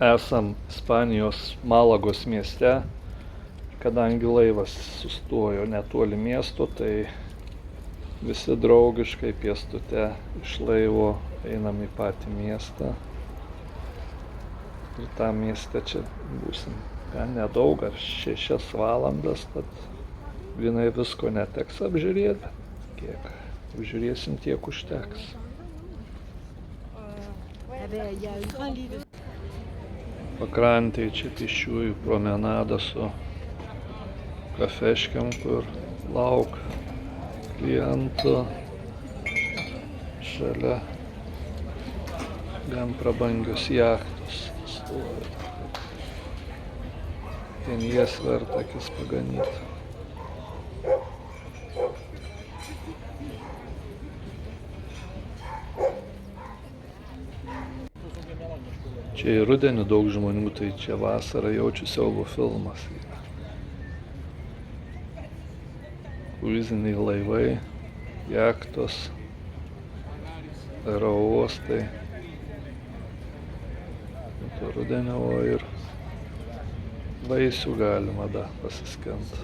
Esam Ispanijos Malagos mieste, kadangi laivas sustojo netoli miesto, tai visi draugiškai pėstute iš laivo einam į patį miestą. Ir tam mieste čia būsim gan nedaug, ar 6 valandas, tad vienai visko neteks apžiūrėti, kiek apžiūrėsim, tiek užteks. Pakrantėje čia pėsčiųjų promenada su kafeškiam, kur lauk klientų. Šalia gan prabangios jachtos stovi. Ten jas verta akis paganyti. Čia į rudenį daug žmonių, tai čia vasarą jaučiu siaubo filmas. Kruiziniai laivai, jachtos, aerouostai. To rudenio ir vaisių galima da pasiskent.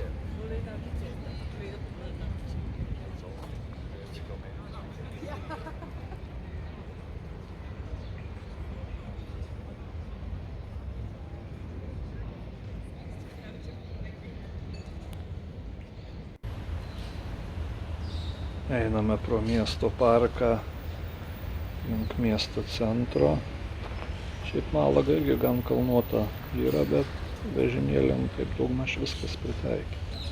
Einame pro miesto parką link miesto centro. Šiaip Malaga irgi gan kalnuota yra, bet vežimėliam taip daugmaž viskas pritaikyta.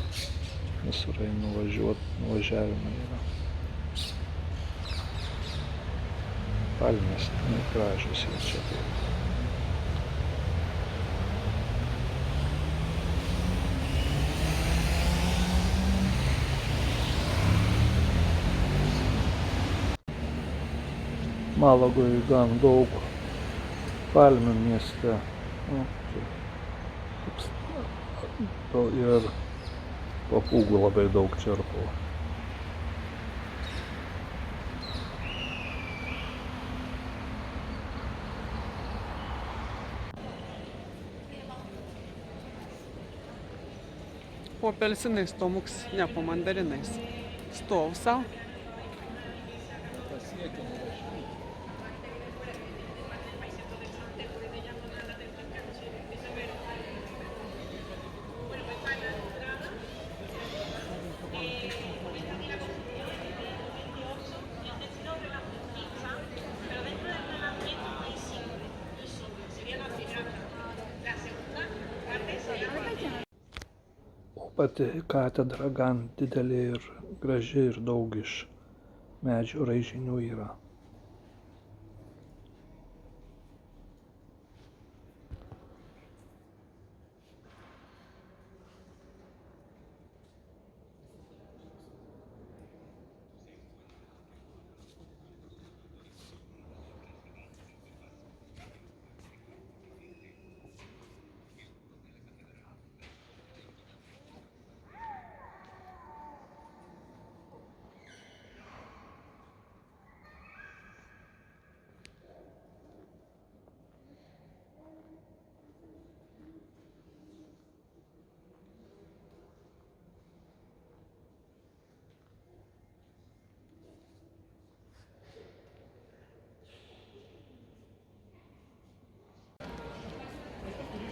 Visur nuvažiavimai yra. Palmės gražios jau čia taip. Malagoje gan daug palmių mieste. Ir papūgų labai daug čirpau. Po apelsinais tomuks, ne po mandarinais. Stovu sau. Pati katedra gan didelė ir graži ir daug iš medžių raižinių yra.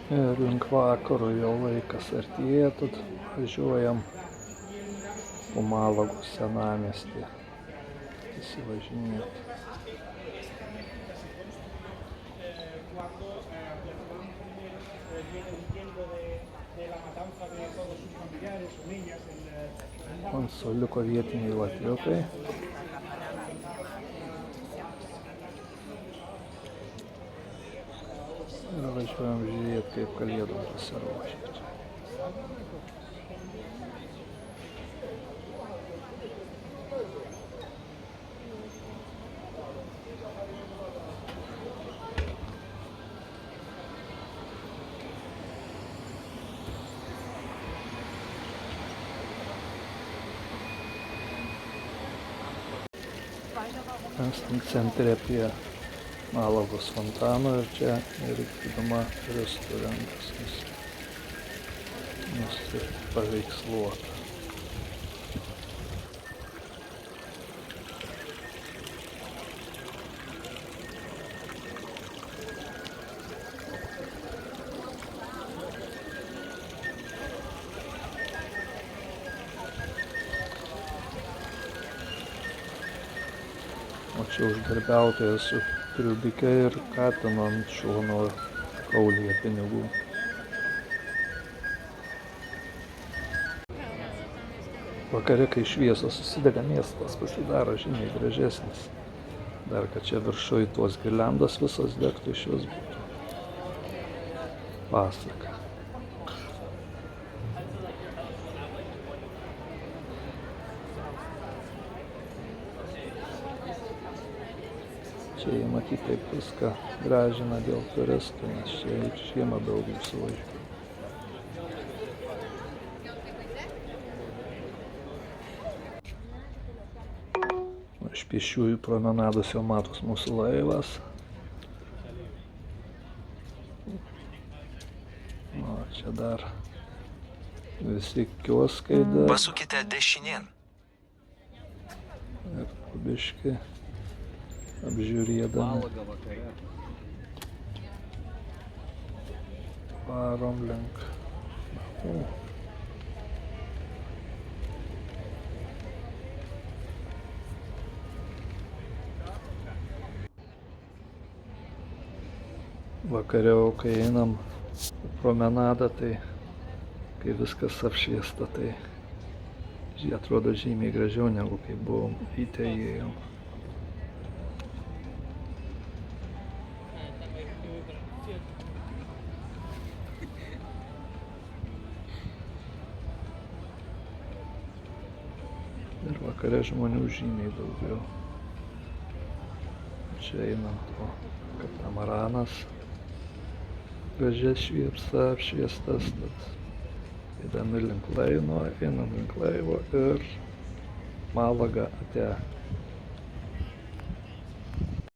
Ir link vakaro jau laikas artėja, tad važiuojam po Malagos senamiestį įsivažinėti. Ant suoliuko vietiniai latviukai. Ir važiuojam žiūrėti, kaip kalėdom pasiruošia čia. Esam centre prie Malagos fontano ir čia įrikydama restorantas, nes tai paveiksluota. O čia uždarbiautojas su triubike ir katinu ant šono kaulyje pinigų. Vakare, kai šviesos susidega, miestas pasidaro žymiai gražesnis. Dar kad čia viršui tuos girliandos visos degtų, iš jos būtų pasaka. Čia jie matyt taip viską gražina dėl turistų, nes čia ir žiemą daug visų važiuoja. Iš pėsčiųjų promenados jau matos mūsų laivas. O čia dar visi kioskai dar. Pasukite dešinėn. Ir kubiški apžiūrėdami. Varom link. Vakariau, kai einam promenadą, tai kai viskas apšviesta, tai atrodo žymiai gražiau negu kai buvom ryte įėjom. Ir vakare žmonių žymiai daugiau. Čia einam to katamaranas. Gražia šviesa apšviestas, tad eidami link laivo ir Malaga ate